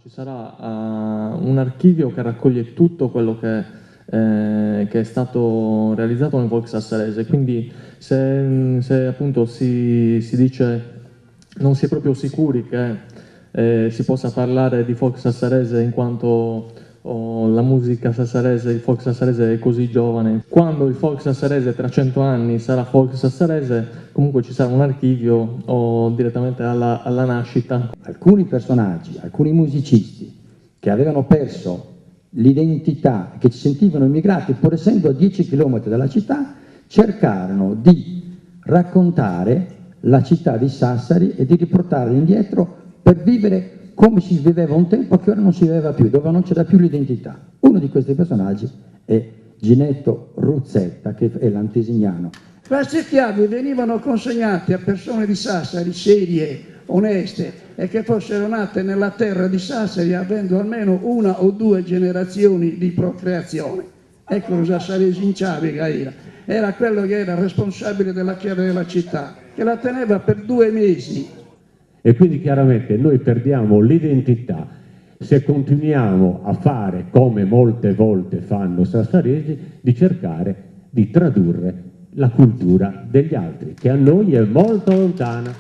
ci sarà un archivio che raccoglie tutto quello che è stato realizzato nel folk sassarese, quindi se appunto si dice non si è proprio sicuri che si possa parlare di folk sassarese in quanto la musica sassarese, il folk sassarese è così giovane. Quando il folk sassarese tra 100 anni sarà folk sassarese, comunque ci sarà un archivio o direttamente alla nascita. Alcuni personaggi, alcuni musicisti che avevano perso l'identità, che si sentivano immigrati pur essendo a 10 km dalla città, cercarono di raccontare la città di Sassari e di riportarla indietro per vivere come si viveva un tempo che ora non si viveva più, dove non c'era più l'identità. Uno di questi personaggi è Ginetto Ruzzetta, che è l'antesignano. Queste chiavi venivano consegnate a persone di Sassari serie, oneste e che fossero nate nella terra di Sassari avendo almeno una o due generazioni di procreazione. Ecco lo sassarese in Ciavica era quello che era responsabile della chiave della città, che la teneva per 2 mesi. E quindi chiaramente noi perdiamo l'identità se continuiamo a fare, come molte volte fanno sassaresi, di cercare di tradurre la cultura degli altri, che a noi è molto lontana.